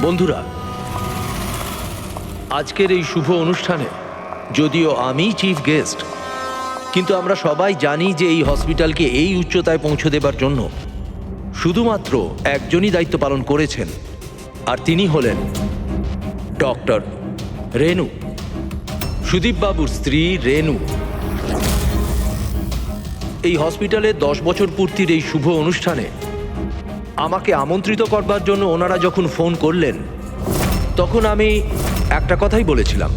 বন্ধুরা, আজকের এই শুভ অনুষ্ঠানে যদিও আমি চিফ গেস্ট, কিন্তু আমরা সবাই জানি যে এই হসপিটালকে এই উচ্চতায় পৌঁছে দেবার জন্য শুধুমাত্র একজনই দায়িত্ব পালন করেছেন, আর তিনি হলেন ডক্টর রেনু, সুদীপ বাবুর স্ত্রী রেনু। এই হসপিটালে 10 বছর পূর্তির এই শুভ অনুষ্ঠানে আমাকে আমন্ত্রিত করবার জন্য ওনারা যখন ফোন করলেন, তখন আমি একটা কথাই বলেছিলাম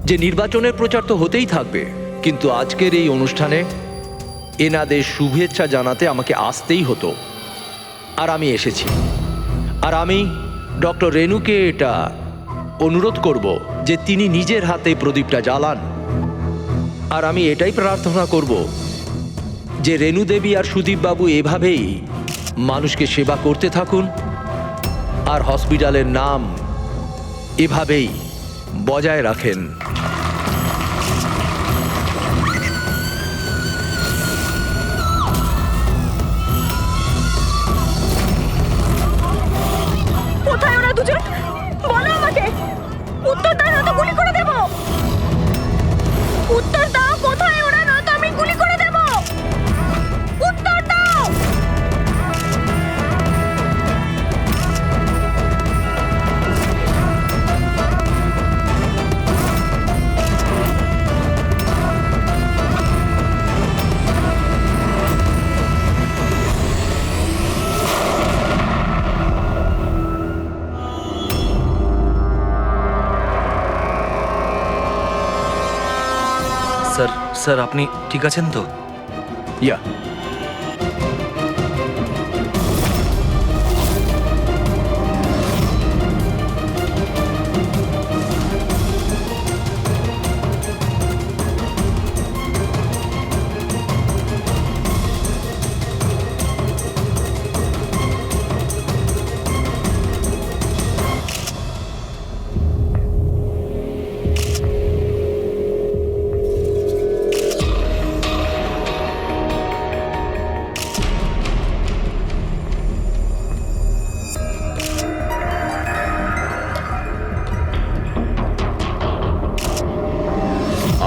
যে নির্বাচনের প্রচার তো হতেই থাকবে, কিন্তু আজকের এই অনুষ্ঠানে এনাদের শুভেচ্ছা জানাতে আমাকে আসতেই হতো। আর আমি এসেছি। আর আমি ডক্টর রেনুকে এটা অনুরোধ করব যে তিনি নিজের হাতে প্রদীপটা জ্বালান। আর আমি এটাই প্রার্থনা করব যে রেনু দেবী আর সুদীপ বাবু এভাবেই মানুষকে সেবা করতে থাকুন, আর হসপিটালের নাম এভাবেই বজায় রাখেন। কোথায় ওরা দুজন? বলো আমাকে। উত্তর দাও, নয়তো গুলি করে দেব। উত্তর দাও, কোথায় ওরা, নয়তো আমি গুলি করে দেব। উত্তর দাও। স্যার আপনি ঠিক আছেন তো? ইয়া,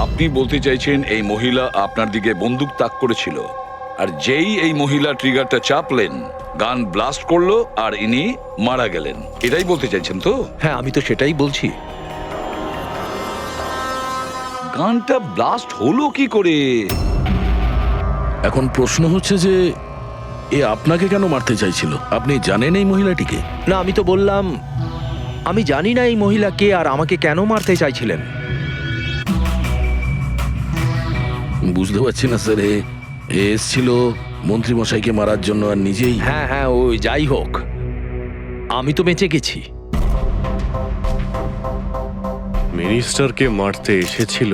আপনি বলতে চাইছেন এই মহিলা আপনার দিকে বন্দুক তাক করেছিল, আর যেই এই মহিলা ট্রিগারটা চাপলেন, গান ব্লাস্ট করলো আর ইনি মারা গেলেন, এটাই বলতে চাইছেন তো? হ্যাঁ, আমি তো সেটাই বলছি। গানটা ব্লাস্ট হলো কি করে? এখন প্রশ্ন হচ্ছে যে এ আপনাকে কেন মারতে চাইছিল? আপনি জানেন এই মহিলাটিকে? না, আমি তো বললাম আমি জানি না এই মহিলা কে আর আমাকে কেন মারতে চাইছিলেন। বুঝতে পারছি না স্যার, এ এসছিল মন্ত্রীমশাইকে মারার জন্য আর নিজেই। হ্যাঁ হ্যাঁ, ওই যাই হোক, আমি তো বেঁচে গেছি। মিনিস্টারকে মারতে এসেছিল,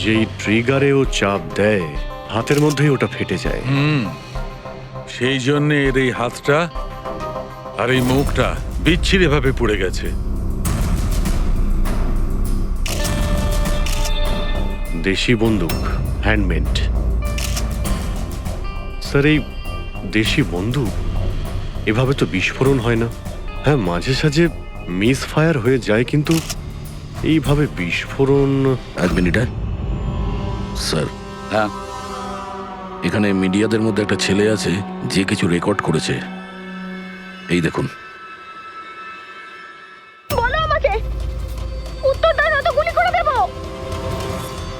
যেই ট্রিগারে ও চাপ দেয় হাতের মধ্যেই ওটা ফেটে যায়। সেই জন্য এর এই হাতটা আর এই মুখটা বিচ্ছিরি ভাবে পুড়ে গেছে। দেশি বন্দুক, হ্যান্ডমেড। স্যার, এই দেশি বন্দুক এভাবে তো বিস্ফোরণ হয় না। হ্যাঁ, মাঝে সাঝে মিস ফায়ার হয়ে যায়, কিন্তু এইভাবে বিস্ফোরণ। এক মিনিট। স্যার, হ্যাঁ, এখানে মিডিয়াদের মধ্যে একটা ছেলে আছে যে কিছু রেকর্ড করেছে, এই দেখুন। বলো আমাকে। উত্তর দাও, নয়তো গুলি করে দেব।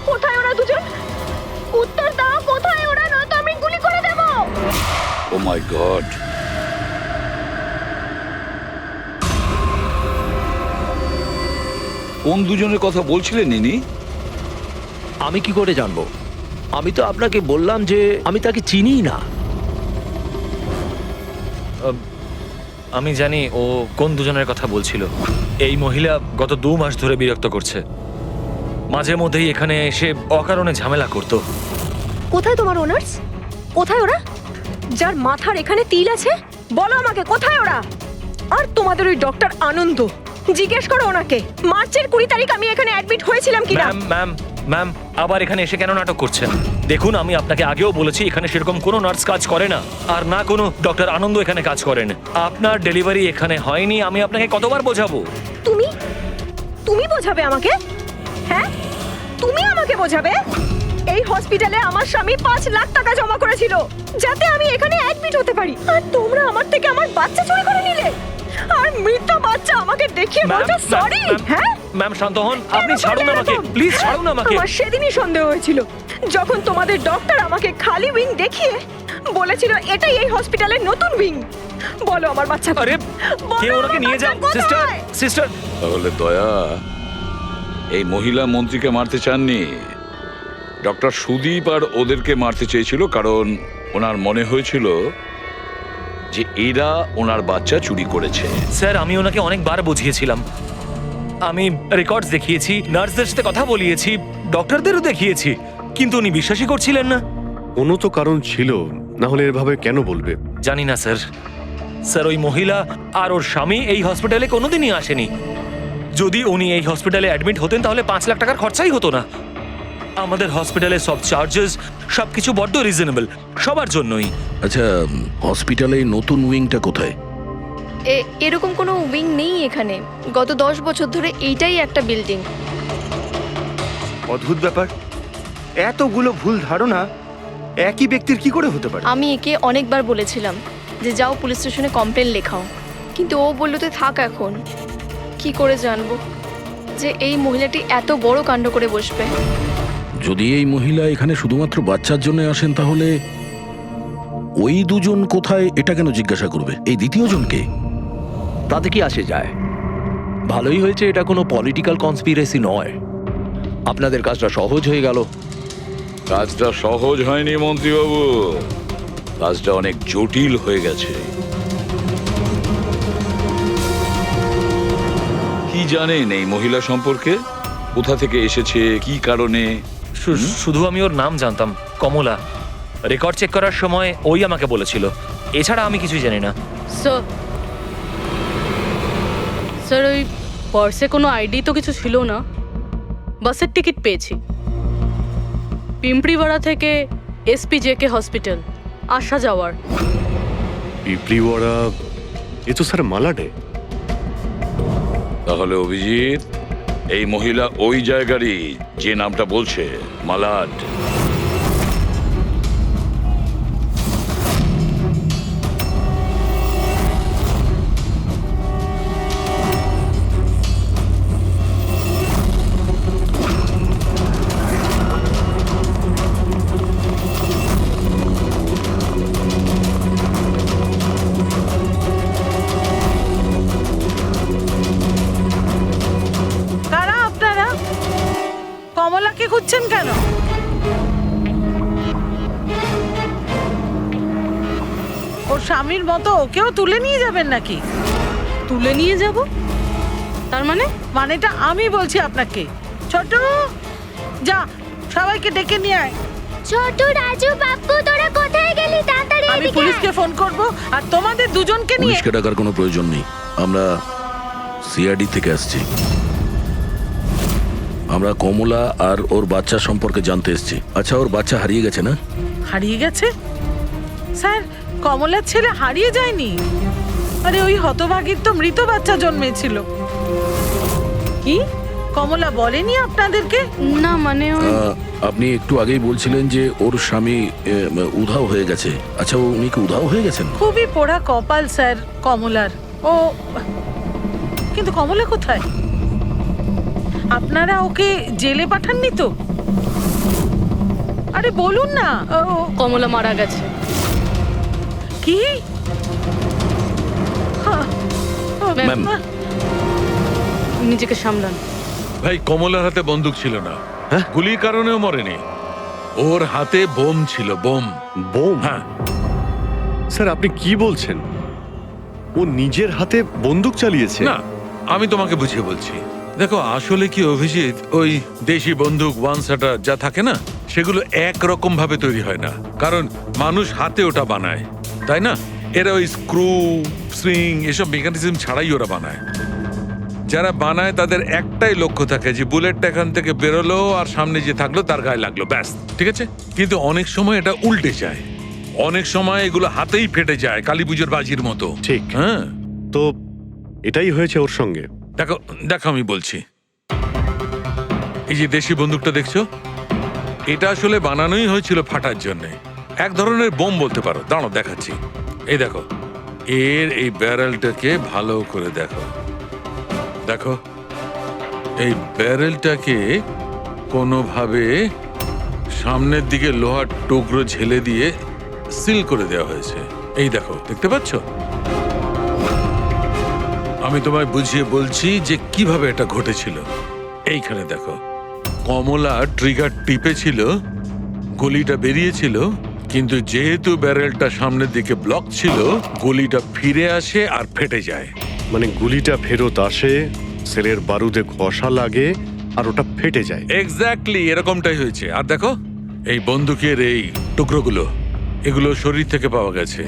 কোথায় ওরা দুজন? উত্তর দাও, কোথায় ওরা, নয়তো আমি গুলি করে দেব। ও মাই গড। কোন দুজনের কথা বলছিলেন ইনি? আমি কি করে জানবো? আমি তো আপনাকে বললাম যে আমি তাকে চিনিই না। আমি জানি ও কোন দুজনের কথা বলছিল। এই মহিলা গত 2 মাস ধরে বিরক্ত করছে। মাঝে মধ্যেই এখানে এসে অকারণে ঝামেলা করত। কোথায় তোমার ওনার্স? কোথায় ওরা, যার মাথার এখানে তিল আছে? বলো আমাকে, কোথায় ওরা? আর তোমাদের ওই ডক্টর আনন্দ, জিজ্ঞেস করো ওনাকে মার্চের 20 তারিখ আমি এখানে অ্যাডমিট হয়েছিলাম কিনা। ম্যাম ম্যাম আবার এখানে এসে কেন নাটক করছেন? দেখুন, আমি আপনাকে আগেও বলেছি এখানে সেরকম কোনো নার্স কাজ করে না, আর না কোনো ডক্টর আনন্দ এখানে কাজ করেন। আপনার ডেলিভারি এখানে হয়নি, আমি আপনাকে কতবার বোঝাবো? তুমি তুমি বোঝাবে আমাকে? হ্যাঁ, তুমি আমাকে বোঝাবে? এই হসপিটালে আমার স্বামী 5 লাখ টাকা জমা করেছিল যাতে আমি এখানে অ্যাডমিট হতে পারি, আর তোমরা আমার থেকে আমার বাচ্চা চুরি করে নিলে, আর মৃত বাচ্চা আমাকে দেখিয়ে বলছো সরি। হ্যাঁ ম্যাম শান্ত হন, আপনি কেন ছাড়ুন করলে আমাকে, এরকম? প্লিজ ছাড়ুন আমাকে। আমার সেদিনই সন্দেহ হয়েছিল যখন তোমাদের ডক্টর আমাকে খালি উইং দেখিয়ে বলেছিল এটাই এই হসপিটালের নতুন উইং। বলো আমার বাচ্চা আরে বলো কে ওনাকে আমার নিয়ে যান? বাচ্চা সিস্টার, কোথায়? সিস্টার। তাহলে দয়া এই মহিলা মন্ত্রীকে মারতে চাননি, ডক্টর সুদীপ আর ওদেরকে মারতে চেয়েছিল, কারণ ওনার মনে হয়েছিল যে এরা ওনার বাচ্চা চুরি করেছে। স্যার আমি ওনাকে অনেকবার বুঝিয়েছিলাম, আমি রেকর্ডস দেখিয়েছি, নার্সদের সাথে কথা বলিয়েছি, ডক্টরদেরও দেখিয়েছি, কিন্তু উনি বিশ্বাসই করছিলেন না। কোনো তো কারণ ছিল, না হলে এভাবে কেন বলবে? জানি না স্যার। স্যার ওই মহিলা আর ওর স্বামী এই হসপিটালে কোনোদিনই আসেনি। যদি উনি এই হসপিটালে অ্যাডমিট হতেন তাহলে 5 লাখ টাকার খরচাই হতো না। আমাদের হসপিটালে সব চার্জেস সবকিছু বড্ড রিজনেবল সবার জন্যই। আচ্ছা, হসপিটালে এই নতুন উইংটা কোথায়? এরকম কোনো উইং নেই এখানে। গত 10 বছর ধরে এইটাই একটা বিল্ডিং। অদ্ভুত ব্যাপার, এতগুলো ভুল ধারণা একই ব্যক্তির কি করে হতে পারে? আমি একে অনেকবার বলেছিলাম যে যাও পুলিশ স্টেশনে কমপ্লেন লেখাও, কিন্তু ও বলল তুই থাক। এখন কি করে জানবো যে এই মহিলাটি এত বড় কাণ্ড করে বসবে? যদি এই মহিলা এখানে শুধুমাত্র বাচ্চার জন্য আসেন, তাহলে ওই দুজন কোথায় এটা কেন জিজ্ঞাসা করবে? এই দ্বিতীয় জনকে? তাতে কি আসে যায়? ভালোই হয়েছে এটা কোনো পলিটিক্যাল কনস্পিরেসি নয়, আপনাদের কাজটা সহজ হয়ে গেল। কাজটা সহজ হয়নি মন্ত্রীবাবু, কাজটা অনেক জটিল হয়ে গেছে। কি জানেন এই মহিলা সম্পর্কে? কোথা থেকে এসেছে, কি কারণে? শুধু আমি ওর নাম জানতাম, কমলা। রেকর্ড চেক করার সময় ওই আমাকে বলেছিল, এছাড়া আমি কিছুই জানি না। স্যার ওই পার্সে কোনো আইডি তো কিছু ছিল না, বাসের টিকিট পেয়েছি। পিম্পড়িওয়াড়া থেকে এসপি জেকে হসপিটাল আসা যাওয়ার। পিপলিওয়াড়া, এ তো স্যার মালাডে। তাহলে অভিজিৎ, এই মহিলা ওই জায়গারই যে নামটা বলছে, মালাড। কারা আপনারা? কমলাকে খুঁজছেন কেন? ওর স্বামীর মতো ওকেও তুলে নিয়ে যাবেন নাকি? তুলে নিয়ে যাব? তার মানে? মানেটা আমি বলছি আপনাকে। ছোট, যা সবাইকে ডেকে নিয়ে আয়। ছোট, রাজু, বাপ্পু, তোরা কোথায় গেলি? তাড়াতাড়ি আমি পুলিশকে ফোন করব, আর তোমাদের দুজনকে নিয়ে। পুলিশকে ডাকার কোনো প্রয়োজন নেই, আমরা সিআইডি থেকে আসছি। আমরা কমলা আর ওর বাচ্চা সম্পর্কে জানতে এসেছি। আচ্ছা, ওর বাচ্চা হারিয়ে গেছে না? হারিয়ে গেছে? স্যার, কমলার ছেলে হারিয়ে যায়নি। আরে ওই হতভাগীর তো মৃত বাচ্চা জন্মেছিল। কি কমলা বলেনি আপনাদেরকে? না মানে আপনি একটু আগেই বলছিলেন যে ওর স্বামী উধাও হয়ে গেছে। আচ্ছা, উনি কি উধাও হয়ে গেছেন? খুবই পোড়া কপাল স্যার কমলার। ও কিন্তু কমলা কোথায়? আপনারা ওকে জেলে পাঠাননি তো? আরে বলুন না। কমলা মারা গেছে। কি? ম্যাম, নিজেকে সামলান। ভাই, কমলার হাতে বন্দুক ছিল না, গুলির কারণেও মরেনি। ওর হাতে বোম ছিল, বোম। বোম? হ্যাঁ। স্যার আপনি কি বলছেন? ও নিজের হাতে বন্দুক চালিয়েছে? না, আমি তোমাকে বুঝিয়ে বলছি। দেখো, আসলে কি অভিজিৎ, ওই দেশি বন্দুক ওয়ান শাটার যা থাকে না, সেগুলো একরকম ভাবে তৈরি হয় না, কারণ মানুষ হাতে ওটা বানায়, তাই না? এরা ওই স্ক্রু, সুইং এসব মেকানিজম ছাড়াই ওরা বানায়। যারা বানায় তাদের একটাই লক্ষ্য থাকে যে বুলেটটা এখান থেকে বেরোলো আর সামনে যে থাকলো তার গায়ে লাগলো, ব্যাস, ঠিক আছে? কিন্তু অনেক সময় এটা উল্টে যায়, অনেক সময় এগুলো হাতেই ফেটে যায়, কালী পুজোর বাজির মতো। ঠিক। হ্যাঁ, তো এটাই হয়েছে ওর সঙ্গে। দেখো দেখো আমি বলছি, এই যে দেশি বন্দুকটা দেখছো, এটা আসলে বানানোই হয়েছিল ফাটার জন্য, এক ধরনের বোম বলতে পারো। দাঁড়াও দেখাচ্ছি, এই দেখো, এর এই ব্যারেলটাকে ভালো করে দেখো, দেখো এই ব্যারেলটাকে কোনোভাবে সামনের দিকে লোহার টুকরো ঝেলে দিয়ে সিল করে দেওয়া হয়েছে। এই দেখো, দেখতে পাচ্ছ? আমি তোমায় বুঝিয়ে বলছি যে কিভাবে এটা ঘটেছিল। এইখানে দেখো, কমলা ট্রিগার টিপেছিল, গুলিটা বেরিয়েছিল, কিন্তু যেহেতু ব্যারেলটা সামনের দিকে ব্লক ছিল, গুলিটা ফিরে আসে আর ফেটে যায়। মানে গুলিটা ফেরত আসে, সেলের বারুদে ঘষা লাগে আর ওটা ফেটে যায়। এক্স্যাক্টলি এরকমটাই হয়েছে। আর দেখো এই বন্দুকের এই টুকরোগুলো, এগুলো শরীর থেকে পাওয়া গেছে।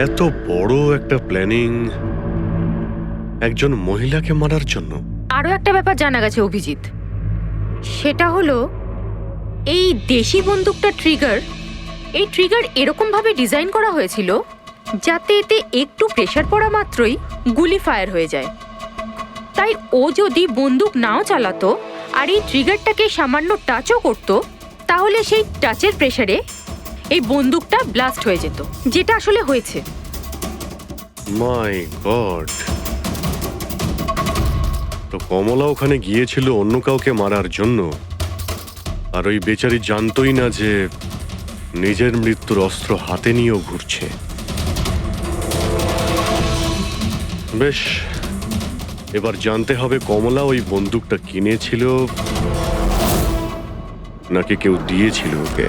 এত বড় একটা প্ল্যানিং একজন মহিলাকে মারার জন্য। আরও একটা ব্যাপার জানা গেছে অভিজিৎ, সেটা হলো এই দেশি বন্দুকটা এই ট্রিগার এরকমভাবে ডিজাইন করা হয়েছিল যাতে এতে একটু প্রেসার পড়া মাত্রই গুলি ফায়ার হয়ে যায়। তাই ও যদি বন্দুক নাও চালাতো আর এই ট্রিগারটাকে সামান্য টাচও করতো, তাহলে সেই টাচের প্রেসারে এই বন্দুকটা ব্লাস্ট হয়ে যেত, যেটা আসলে হয়েছে। মাই গড! তো কমলা ওখানে গিয়েছিল অন্য কাউকে মারার জন্য, আর ওই বেচারি জানতোই না যে নিজের মৃত্যুর অস্ত্র হাতে নিয়েও ঘুরছে। বেশ, এবার জানতে হবে কমলা ওই বন্দুকটা কিনেছিল নাকি কেউ দিয়েছিল ওকে।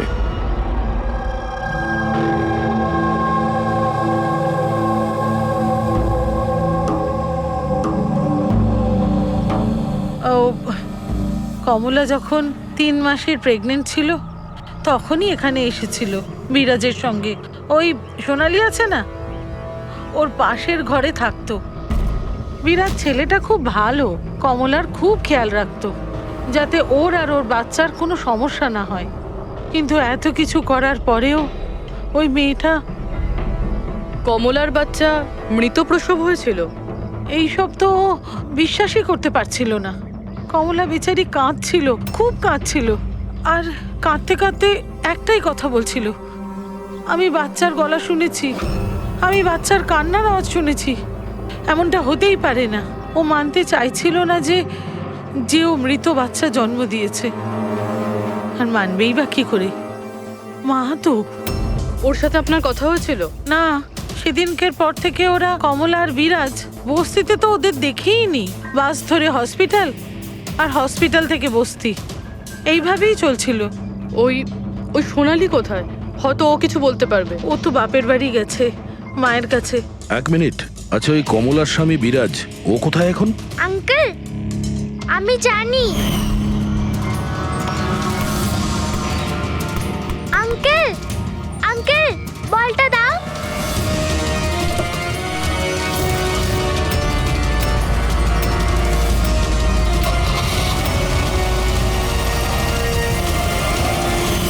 ও, কমলা যখন 3 মাসের প্রেগনেন্ট ছিল তখনই এখানে এসেছিল বিরাজের সঙ্গে। ওই সোনালি আছে না, ওর পাশের ঘরে থাকতো। বিরাজ ছেলেটা খুব ভালো, কমলার খুব খেয়াল রাখতো যাতে ওর আর ওর বাচ্চার কোনো সমস্যা না হয়। কিন্তু এত কিছু করার পরেও ওই মেয়েটা, কমলার বাচ্চা মৃত প্রসব হয়েছিল। এইসব তো ও বিশ্বাসই করতে পারছিল না। কমলা বেচারি কাঁদছিল, খুব কাঁদছিল, আর কাঁদতে কাঁদতে একটাই কথা বলছিল, আমি বাচ্চার গলা শুনেছি, আমি বাচ্চার কান্নার আওয়াজ শুনেছি, এমনটা হতেই পারে না। ও মানতে চাইছিল না যে ও মৃত বাচ্চা জন্ম দিয়েছে। আর মানবেই বা কি করে? মা তো। ওর সাথে আপনার কথা হয়েছিল? না, সেদিনকের পর থেকে ওরা, কমলা আর বিরাজ, বস্তিতে তো ওদের দেখেই নি। বাস ধরে হসপিটাল, আর হসপিটাল থেকে বস্তি, এইভাবেই চলছিল। ওই ওই সোনালি কোথায়? হয়তো ও কিছু বলতে পারবে। ও তো বাপের বাড়ি গেছে, মায়ের কাছে। এক মিনিট, আচ্ছা ওই কমলার স্বামী বিরাজ ও কোথায় এখন? আঙ্কেল, আমি জানি। আঙ্কেল, আঙ্কেল, বলটা দাও।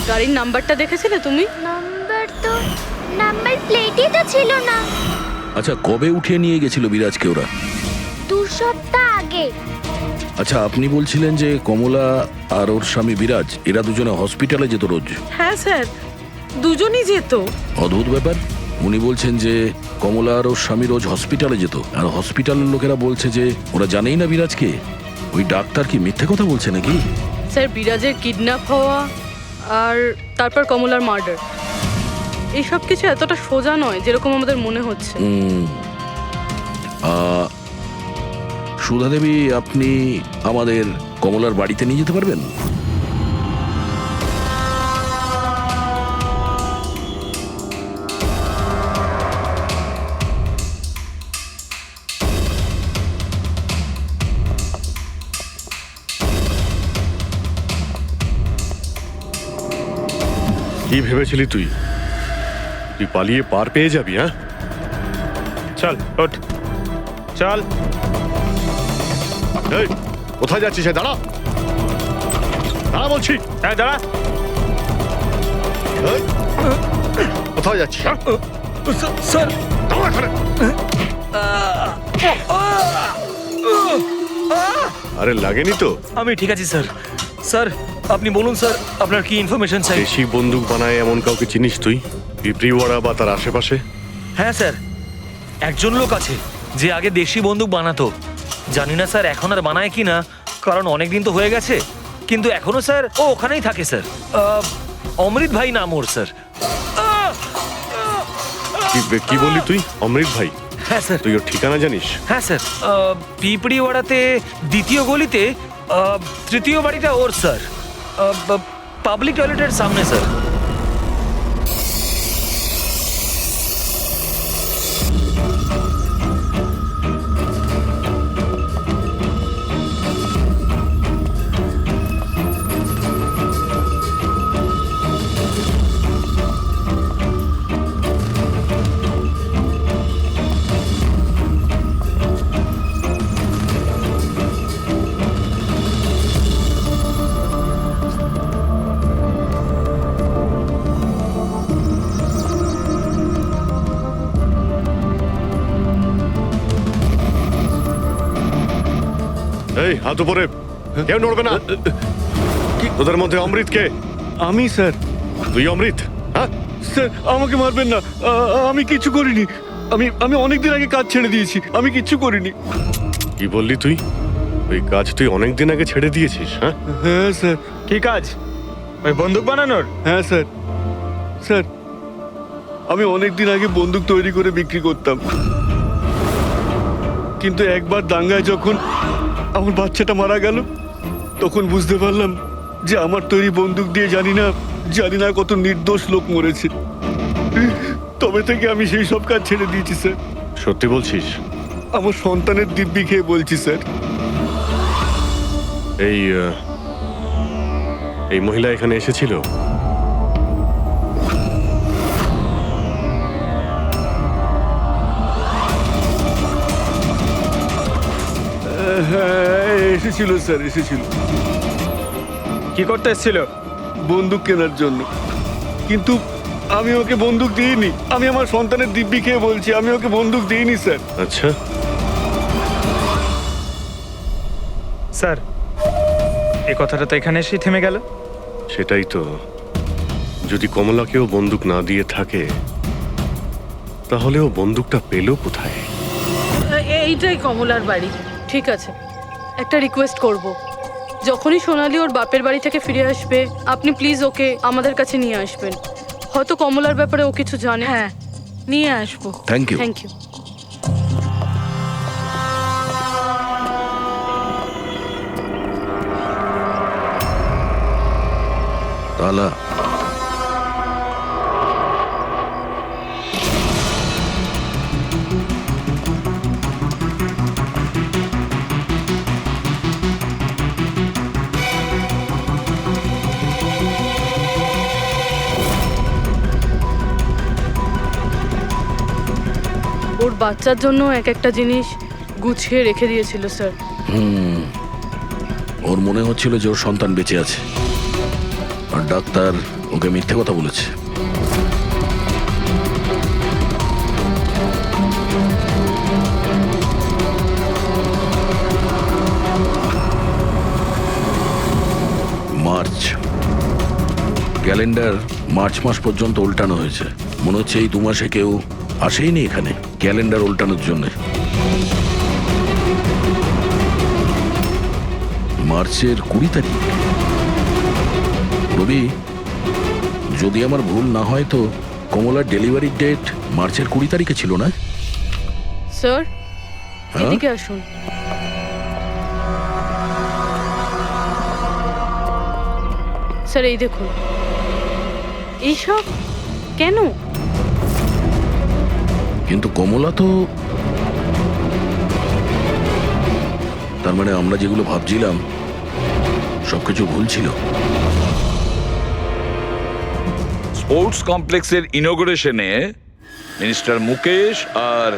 গাড়ির নাম্বারটা দেখেছিলে তুমি? নাম্বার প্লেটই তো ছিল না। আচ্ছা কবে উঠিয়ে নিয়ে গেছিল বিরাজকে ওরা? 2 সপ্তাহ আগে। আচ্ছা আপনি বলছিলেন যে কমলা আর ওর স্বামী বিরাজ এরা দুজনে হসপিটালে যেত রোজ? হ্যাঁ স্যার, দুজনই যেত। অদ্ভুত ব্যাপার, উনি বলছেন যে কমলা আর ওর স্বামী রোজ হসপিটালে যেত, আর হসপিটালের লোকেরা বলছে যে ওরা জানেই না বিরাজকে। ওই ডাক্তার কি মিথ্যে কথা বলছে নাকি? স্যার, বিরাজের কিডন্যাপ হওয়া আর তারপর কমলার মার্ডার, এইসব কিছু এতটা সোজা নয় যেরকম আমাদের মনে হচ্ছে। সুধা দেবী, আপনি আমাদের কমলার বাড়িতে নিয়ে যেতে পারবেন? কি ভেবেছিলি তুই? তুই পালিয়ে পার পেয়ে যাবি? হ্যাঁ, চল ওঠ চল। এই কোথায় যাচ্ছিস? দাঁড়া দাঁড়া বলছি। হ্যাঁ দাঁড়া। এই, কোথায় যাচ্ছিস? স্যার দাঁড়া এখানে। আরে লাগেনি তো? আমি ঠিক আছি স্যার। স্যার আপনি বলুন স্যার, আপনার কি ইনফরমেশন চাই? দেশি বন্দুক বানায় এমন কাউকে চিনিস তুই? পিঁপড়িওয়াড়া বা তার আশেপাশে? হ্যাঁ স্যার, একজন লোক আছে যে আগে দেশি বন্দুক বানাতো। জানি না স্যার এখন আর বানায় কি না, কারণ অনেক দিন তো হয়ে গেছে। কিন্তু এখনো স্যার ও ওখানেই থাকে স্যার। অমৃত ভাই নাম ওর স্যার। কি বললি তুই? অমৃত ভাই? হ্যাঁ স্যার। তুই ওর ঠিকানা জানিস? হ্যাঁ স্যার, পিঁপড়িওয়াড়াতে দ্বিতীয় গলিতে তৃতীয় বাড়িটা ওর স্যার। পাবলিক টয়লেটের সামনে স্যার। এই হাত উপরে, কেউ নড়বে না। তোদের মধ্যে অমৃত কে? আমি স্যার। তুই অমৃত? হ্যাঁ স্যার আমাকে মারবেন না, আমি কিছু করিনি। আমি অনেকদিন আগে কাজ ছেড়ে দিয়েছি, আমি কিচ্ছু করিনি। কি বললি তুই? ওই কাজ তুই অনেকদিন আগে ছেড়ে দিয়েছিস? হ্যাঁ হ্যাঁ স্যার। কি কাজ? ওই বন্দুক বানানোর? হ্যাঁ স্যার। স্যার আমি অনেকদিন আগে বন্দুক তৈরি করে বিক্রি করতাম, কিন্তু একবার দাঙ্গায় যখন আমার বাচ্চাটা মারা গেল, তখন বুঝতে পারলাম যে আমার তৈরি বন্দুক দিয়ে জানি না কত নির্দোষ লোক মরেছে। তবে থেকে আমি সেই সব কাজ ছেড়ে দিয়েছি স্যার। সত্যি বলছিস? আমার সন্তানের দিব্যি খেয়ে বলছি স্যার। এই মহিলা এখানে এসেছিল? হ্যাঁ এসেছিল স্যার, এসেছিল। কি করতে এসেছিল? বন্দুক কেনার জন্য। কিন্তু আমি ওকে বন্দুক দিইনি। আমি আমার সন্তানের দিব্যি খেয়ে বলছি, আমি ওকে বন্দুক দিইনি স্যার। আচ্ছা স্যার এই কথাটা তো এখানে এসেই থেমে গেল। সেটাই তো। যদি কমলাকেও বন্দুক না দিয়ে থাকে, তাহলে ও বন্দুকটা পেল কোথায়? এইটাই কমলার বাড়ি। ঠিক আছে, একটা রিকোয়েস্ট করব, যখনই সোনালি ওর বাপের বাড়ি থেকে ফিরে আসবে আপনি প্লিজ ওকে আমাদের কাছে নিয়ে আসবেন। হয়তো কমলার ব্যাপারে ও কিছু জানে। হ্যাঁ নিয়ে আসবো। Thank you. Thank you. তালা ওর বাচ্চার জন্য এক একটা জিনিস গুছিয়ে রেখে দিয়েছিল স্যার। ওর মনে হচ্ছিল যে ওর সন্তান বেঁচে আছে, আর ডাক্তার ওকে মিথ্যে কথা বলেছে। মার্চ ক্যালেন্ডার মার্চ মাস পর্যন্ত উল্টানো হয়েছে। মনে হচ্ছে এই 2 মাসে কেউ আসেইনি এখানে ক্যালেন্ডার উল্টানোর জন্য। মার্চের 20 তারিখ। রবি, যদি আমার ভুল না হয় তো কমলার ডেলিভারির ডেট মার্চের 20 তারিখে ছিল না? স্যার হ্যাঁ? এদিকে আসুন। স্যার এই দেখুন, এইসব কেন? কিন্তু কমলা তো, তার মানে আমরা যেগুলো ভাবছিলাম সবকিছু ভুল ছিল। স্পোর্টস কমপ্লেক্সের ইনোগ্রেশনে মিনিস্টার মুকেশ আর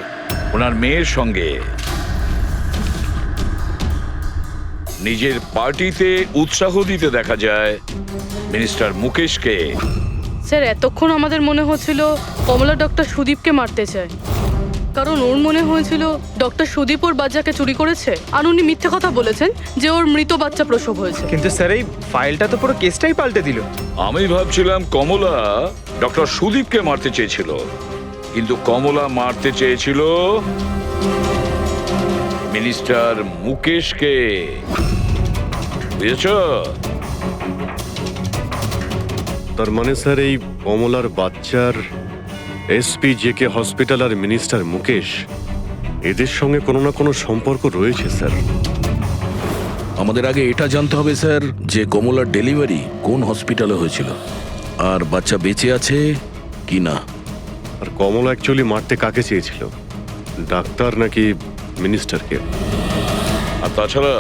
ওনার মেয়ের সঙ্গে নিজের পার্টিতে উৎসাহ দিতে দেখা যায় মিনিস্টার মুকেশকে। স্যার এতক্ষণ আমাদের মনে হচ্ছিল কমলা ডক্টর সুদীপকে মারতে চায়, কারণ ওর মনে হয়েছিল ডক্টর সুদীপ ওর বাচ্চাকে চুরি করেছে, আর উনি মিথ্যে কথা বলেছেন যে ওর মৃত বাচ্চা প্রসব হয়েছে। কিন্তু স্যার এই ফাইলটা তো পুরো কেসটাই পাল্টে দিল। আমি ভাবছিলাম কমলা ডক্টর সুদীপকে মারতে চেয়েছিল, কিন্তু কমলা মারতে চেয়েছিল মিনিস্টার মুকেশকে। বুঝেছ? তার মানে স্যার এই কমলার বাচ্চার এসপি জেকে হসপিটাল আর মিনিস্টার মুকেশ এদের সঙ্গে কোনো না কোনো সম্পর্ক রয়েছে স্যার। আমাদের আগে এটা জানতে হবে স্যার যে কমলার ডেলিভারি কোন হসপিটালে হয়েছিল আর বাচ্চা বেঁচে আছে কি না। আর কমলা অ্যাকচুয়ালি মারতে কাকে চেয়েছিল, ডাক্তার নাকি মিনিস্টারকে? আর তাছাড়া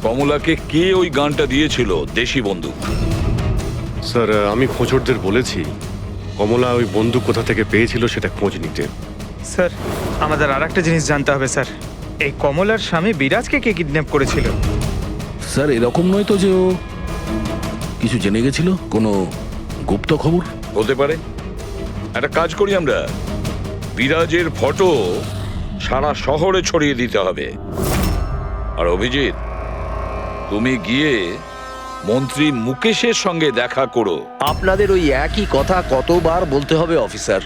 কমলাকে কে ওই গানটা দিয়েছিল, দেশি বন্দুক? স্যার আমি খোঁজরদের বলেছি কমলা ওই বন্দুক কোথা থেকে পেয়েছিল সেটা খোঁজ নিতে। স্যার আমাদের আর একটা জিনিস জানতে হবে স্যার, এই কমলার স্বামী বিরাজকে কে কিডন্যাপ করেছিল? স্যার এরকম নয় তো যে ও কিছু জেনে গেছিল, কোনো গুপ্ত খবর? হতে পারে। একটা কাজ করি আমরা, বিরাজের ফটো সারা শহরে ছড়িয়ে দিতে হবে। আর অভিজিৎ, তুমি গিয়ে মন্ত্রী মুকেশের সঙ্গে দেখা করো। আপনাদের ওই একই কথা কতবার বলতে হবে অফিসার?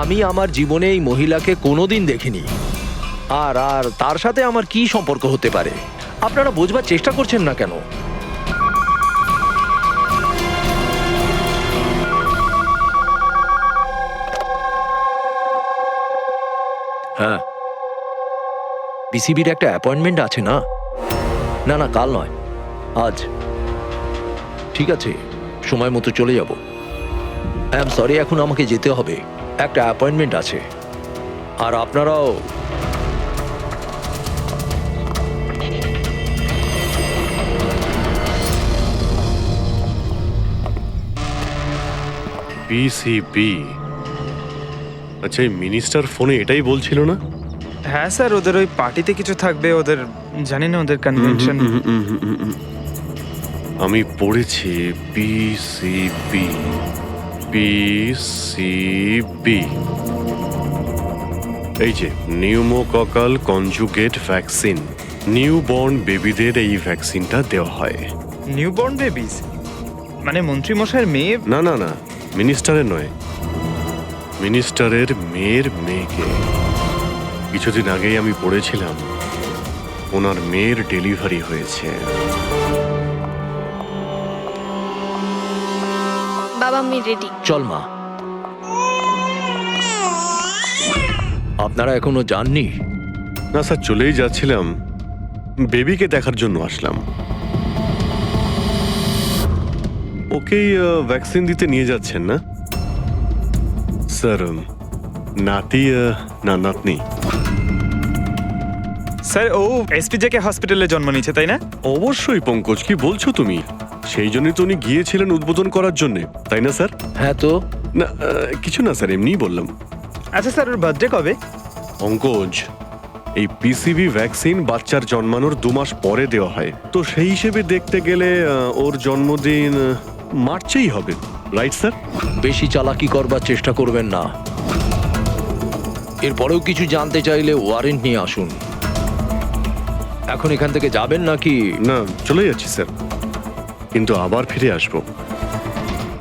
আমি আমার জীবনে এই মহিলাকে কোনোদিন দেখিনি, আর আর তার সাথে আমার কি সম্পর্ক হতে পারে? আপনারা বোঝবার চেষ্টা করছেন না কেন? হ্যাঁ, বিসিবির একটা অ্যাপয়েন্টমেন্ট আছে না? না না, কাল নয়, আজ। ঠিক আছে, সময় মতো চলে যাব। আই এম সরি, এখন আমাকে যেতে হবে, একটা অ্যাপয়েন্টমেন্ট আছে। আর আপনারাও। বিসিবি, আচ্ছা এই মিনিস্টার ফোনে এটাই বলছিল না? হ্যাঁ স্যার, ওদের ওই পার্টিতে কিছু থাকবে, ওদের জানি না ওদের কনভেনশন। আমি পড়েছি বিসিবি, বিসিবি, এই যে নিউমোককাল কনজুগেট ভ্যাকসিন, নিউবর্ন বেবিদের এই ভ্যাকসিনটা দেওয়া হয়। নিউবর্ন বেবিজ মানে মন্ত্রী মশাইয়ের মেয়ে? না না না, মিনিস্টারের নয়, মিনিস্টারের মেয়ের মেয়েকে। কিছুদিন আগেই আমি পড়েছিলাম ওনার মেয়ের ডেলিভারি হয়েছে। বাবা আমি রেডি। চল মা। আপনারা এখনো যাননি? না স্যার, চলেই যাচ্ছিলাম, বেবিকে দেখার জন্য আসলাম। ওকেই ভ্যাকসিন দিতে নিয়ে যাচ্ছেন না স্যার? নাতি না নাতনি? স্যার ও এসপিজেকে হসপিটালে জন্ম নিয়েছে, তাই না? অবশ্যই পঙ্কজ, কি বলছো তুমি? সেই জন্যই তো উনি গিয়েছিলেন উদ্বোধন করার জন্য, তাই না স্যার? হ্যাঁ তো। না কিছু না স্যার, এমনিই বললাম। আচ্ছা স্যার, ওর বার্থডে কবে? পঙ্কজ, এই পিসিবি ভ্যাকসিন বাচ্চার জন্মানোর 2 মাস পরে দেওয়া হয়, তো সেই হিসেবে দেখতে গেলে ওর জন্মদিন মার্চেই হবে, রাইট স্যার? বেশি চালাকি করবার চেষ্টা করবেন না। এরপরেও কিছু জানতে চাইলে ওয়ারেন্ট নিয়ে আসুন। এখন এখান থেকে যাবেন নাকি? না, চলে যাচ্ছি স্যার, কিন্তু আবার ফিরে আসব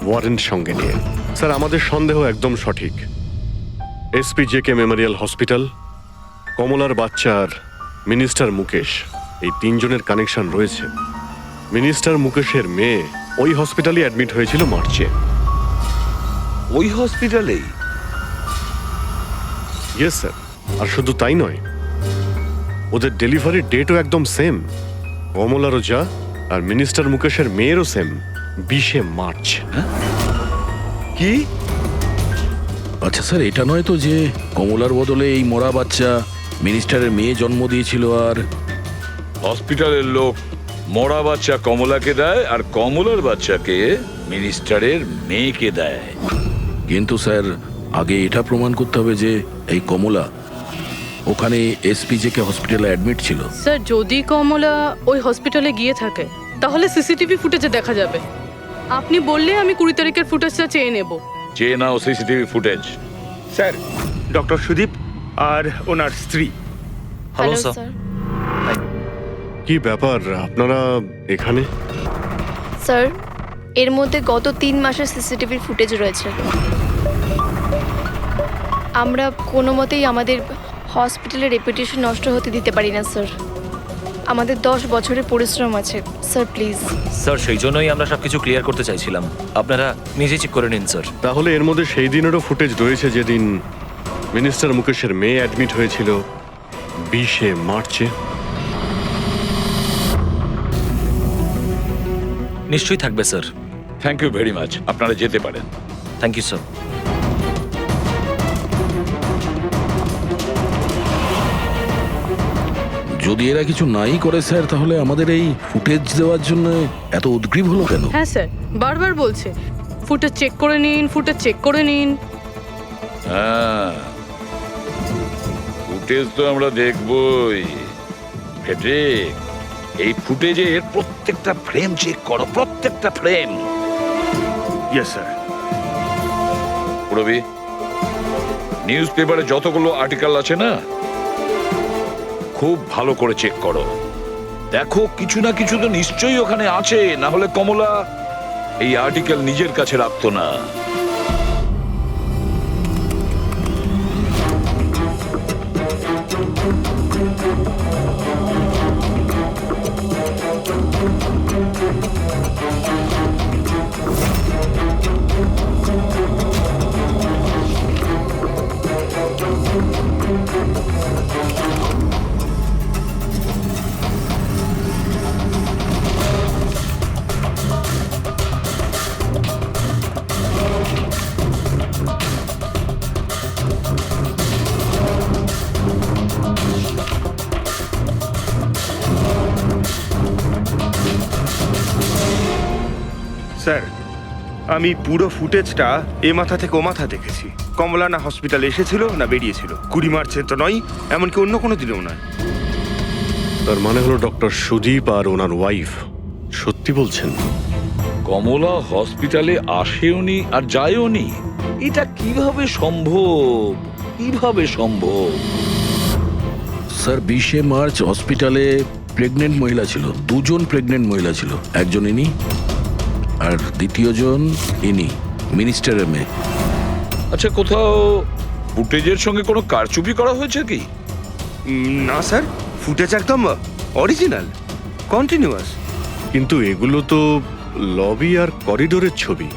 ওয়ারেন্ট সঙ্গে নিয়ে। স্যার আমাদের সন্দেহ একদম সঠিক। এসপি জেকে মেমোরিয়াল হসপিটাল, কমলার বাচ্চার মিনিস্টার মুকেশ, এই 3 জনের কানেকশন রয়েছে। মিনিস্টার মুকেশের মেয়ে ওই হসপিটালে অ্যাডমিট হয়েছিল মার্চে। ওই হসপিটালেই? ইয়েস স্যার, আর শুধু তাই নয়, ওদের ডেলিভারি ডেটও একদম সেম। কমলারও যা আর মিনিস্টার মুকেশের মেয়েরও সেম, 20 মার্চ। কি? আচ্ছা স্যার, এটা নয় তো যে কমলার বদলে এই মরা বাচ্চা মিনিস্টারের মেয়ে জন্ম দিয়েছিল আর হসপিটালের লোক মরা বাচ্চা কমলাকে দেয় আর কমলার বাচ্চাকে মিনিস্টারের মেয়েকে দেয়? কিন্তু স্যার আগে এটা প্রমাণ করতে হবে যে এই কমলা ওখানে এসপিজেকে হসপিটালে অ্যাডমিট ছিল। স্যার যদি কমলা ওই হসপিটালে গিয়ে থাকে তাহলে সিসিটিভি ফুটেজে দেখা যাবে। আপনি বললে আমি 20 তারিখের ফুটেজটা চেয়ে নেব। চেয়ে নাও CCTV footage. Sir, doctor Sudip আর ওনার স্ত্রী। Hello sir. স্যার। কি ব্যাপার আপনারা এখানে? স্যার, এর মধ্যে গত 3 মাসের সিসিটিভির ফুটেজ রয়েছে। আমরা কোনো মতেই আমাদের হসপিটালের রেপুটেশন নষ্ট হতে দিতে পারি না স্যার। আমাদের 10 বছরের পরিশ্রম আছে স্যার, প্লিজ। স্যার সেই জন্যই আমরা সবকিছু ক্লিয়ার করতে চাইছিলাম, আপনারা নিজে চেক করে নিন স্যার। তাহলে এর মধ্যে সেই দিনেরও ফুটেজ রয়েছে যেদিন মিনিস্টার মুকেশের মেয়ে অ্যাডমিট হয়েছিল 20শে মার্চে। নিশ্চয়ই থাকবে sir. Thank you very much, আপনারা যেতে পারেন। Thank you sir. যদি এরা কিছু নাই করে স্যার, তাহলে আমাদের এই ফুটেজ দেওয়ার জন্য এত উদ্গ্রীব হলো কেন? হ্যাঁ স্যার, বারবার বলছে ফুটেজ চেক করে নিন, ফুটেজ চেক করে নিন। হ্যাঁ, ফুটেজ তো আমরা দেখবই। ফেডরিক, এই ফুটেজের প্রত্যেকটা ফ্রেম চেক করো, প্রত্যেকটা frame. Yes sir. Rabi, news পেপারে যতগুলো আর্টিকেল আছে না, খুব ভালো করে চেক করো। দেখো কিছু না কিছু তো নিশ্চয়ই ওখানে আছে, না হলে কমলা এই আর্টিকেল নিজের কাছে রাখতো না। স্যার, আমি পুরো ফুটেজটা এ মাথা থেকে ও মাথা দেখেছি। কমলা না হসপিটালে এসেছিল না বেরিয়েছিল। 20 মার্চে তো নয়, এমনকি অন্য কোনো দিনেও নয়। তার মানে হলো ডক্টর সুদীপ আর ওনার ওয়াইফ সত্যি বলছেন? কমলা হসপিটালে আসেওনি আর যায়ওনি, এটা কিভাবে সম্ভব? কিভাবে সম্ভব? স্যার 20শে মার্চ হসপিটালে প্রেগনেন্ট মহিলা ছিল, 2জন প্রেগনেন্ট মহিলা ছিল। একজন ইনি আর দ্বিতীয়জন ইনি, মিনিস্টারের মেয়ে। আচ্ছা, কোথাও ফুটেজের সঙ্গে কোনো কারচুপি করা হয়েছে কি? না স্যার, ফুটেজ একদম অরিজিনাল, কন্টিনিউয়াস। কিন্তু এগুলো তো লবি আর করিডোরের ছবি।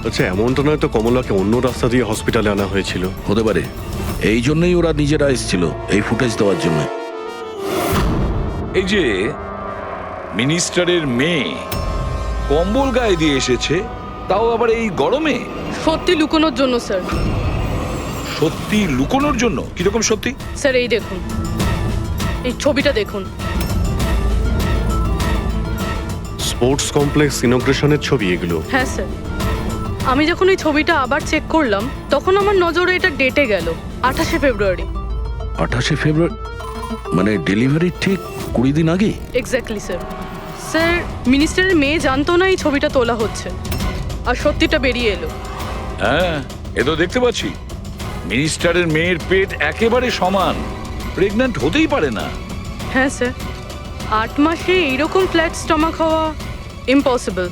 আচ্ছা, এমনটা নয় তো কমলাকে অন্য রাস্তা দিয়ে হসপিটালে আনা হয়েছিল? হতে পারে, এই জন্যই ওরা নিজেরা এসেছিল এই ফুটেজ দেওয়ার জন্য। এই যে মিনিস্টারের মেয়ে কম্বল গায়ে দিয়ে এসেছে, তাও আবার এই গরমে। সত্যি লুকোনোর জন্য স্যার। সত্যি লুকোনোর জন্য? কিরকম সত্যি? স্যার এই দেখুন, এই ছবিটা দেখুন। স্পোর্টস কমপ্লেক্স ইনগ্রেশনের ছবি এগুলো? হ্যাঁ স্যার, আমি যখন এই ছবিটা আবার চেক করলাম তখন আমার নজরে এটা ডেটে গেল 28শে ফেব্রুয়ারি। 28শে ফেব্রুয়ারি মানে ডেলিভারির ঠিক 20 দিন আগে? Exactly sir. স্যার, মিনিস্টারের মেয়ে জানতো না এই ছবিটা তোলা হচ্ছে, আর সত্যিটা বেরিয়ে এলো। হ্যাঁ, এ তো দেখতে পাচ্ছি মিনিস্টারের মেয়ের পেট একেবারে সমান, প্রেগন্যান্ট হতেই পারে না। হ্যাঁ স্যার, 8 মাসে এইরকম ফ্ল্যাট স্টমাক হওয়া ইম্পসিবল।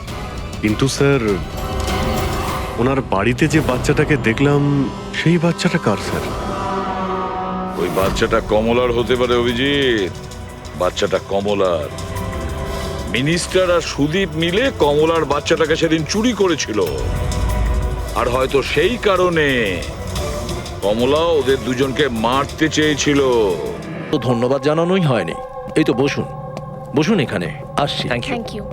কিন্তু স্যার, ওনার বাড়িতে যে বাচ্চাটাকে দেখলাম সেই বাচ্চাটা কার স্যার? ওই বাচ্চাটা কমলার হতে পারে অভিজিৎ, বাচ্চাটা কমলার। মিনিস্টার আর সুদীপ মিলে কমলার বাচ্চাটাকে সেদিন চুরি করেছিল, আর হয়তো সেই কারণে কমলা ওদের দুজনকে মারতে চেয়েছিল। তো ধন্যবাদ জানানোই হয়নি। এই তো বসুন, বসুন এখানে, আসছি। Thank you. Thank you.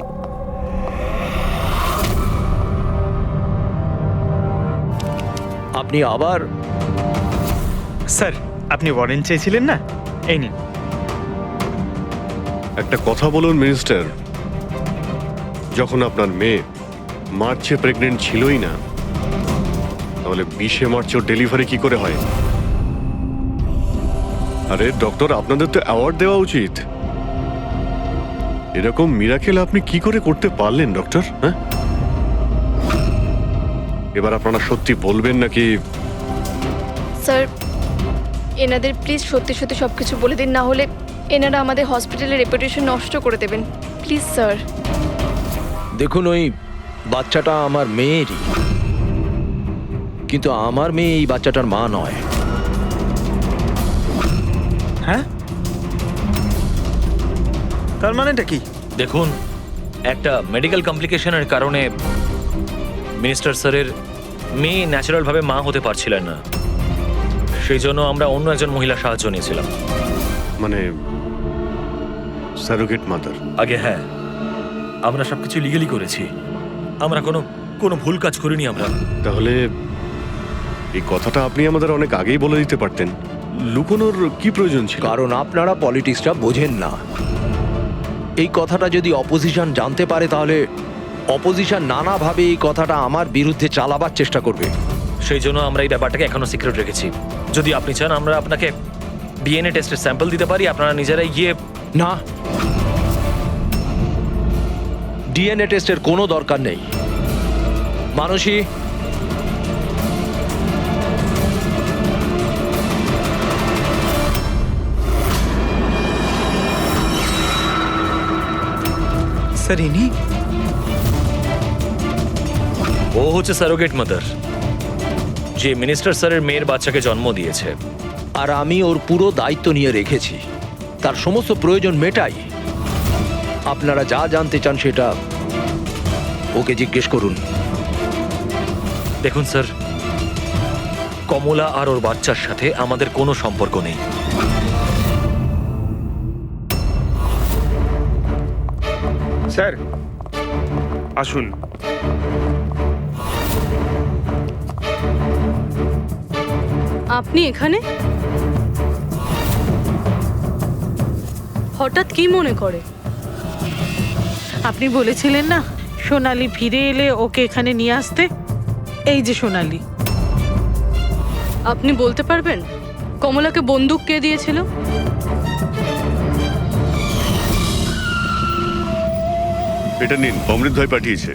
আপনি আবার? স্যার, আপনি ওয়ারেন্ট চেয়েছিলেন না, এই নিন। একটা কথা বলুন মিনিস্টার, যখন আপনার মেয়ে মার্চে প্রেগনেন্ট ছিলই না, তাহলে 20শে মার্চ ওর ডেলিভারি কি করে হয়? আরে ডক্টর, আপনাদের তো অ্যাওয়ার্ড দেওয়া উচিত। এরকম মিরাকেল আপনি কি করে করতে পারলেন ডক্টর? হ্যাঁ, এবার আপনারা সত্যি বলবেন নাকি? স্যার এনাদের প্লিজ সত্যি সত্যি সব কিছু বলে দিন, না হলে এনারা আমাদের হসপিটালের রেপুটেশন নষ্ট করে দেবেন। Please sir. দেখুন, ওই বাচ্চাটা আমার মেয়েরই, কিন্তু আমার মেয়ে এই বাচ্চাটার মা নয়। হ্যাঁ, তার মানেটা কি? দেখুন, একটা মেডিকেল কমপ্লিকেশনের কারণে মিনিস্টার স্যারের মেয়ে ন্যাচারালভাবে মা হতে পারছিলেন না, সেই জন্য আমরা অন্য একজন মহিলার সাহায্য নিয়েছিলাম। মানে সারোগেট মাদার? আগে হ্যাঁ, আমরা সবকিছু লিগালি করেছি, আমরা কোনো ভুল কাজ করিনি আমরা। তাহলে এই কথাটা আপনি আমাদের অনেক আগেই বলে দিতে পারতেন। লুকোনোর কি প্রয়োজন ছিল? কারণ আপনারা পলিটিক্সটা বোঝেন না। এই কথাটা যদি অপোজিশন জানতে পারে তাহলে অপোজিশন নানাভাবে এই কথাটা আমার বিরুদ্ধে চালাবার চেষ্টা করবে। সেই জন্য আমরা এই ব্যাপারটাকে এখনো সিক্রেট রেখেছি। যদি আপনি চান আমরা আপনাকে ডিএনএ টেস্টের স্যাম্পল দিতে পারি, আপনারা নিজেরাই গিয়ে। না, ডিএনএ টেস্টের কোনো দরকার নেই। মানসী, স্যার, ইনি ও হচ্ছে সারোগেট মাদার, যে মিনিস্টার স্যারের মেয়ের বাচ্চাকে জন্ম দিয়েছে। আর আমি ওর পুরো দায়িত্ব নিয়ে রেখেছি, তার সমস্ত প্রয়োজন মেটাই। আপনারা যা জানতে চান সেটা ওকে জিজ্ঞেস করুন। দেখুন স্যার, কমলা আর ওর বাচ্চার সাথে আমাদের কোনো সম্পর্ক নেই। স্যার আসুন। আপনি এখানে হঠাৎ কি মনে করে? আপনি বলেছিলেন না সোনালি ফিরে এলে ওকে এখানে নিয়ে আসতে। এই যে সোনালি। আপনি বলতে পারবেন কমলাকে বন্দুক কে দিয়েছিল? এটা নিন, অমৃত ভাই পাঠিয়েছে।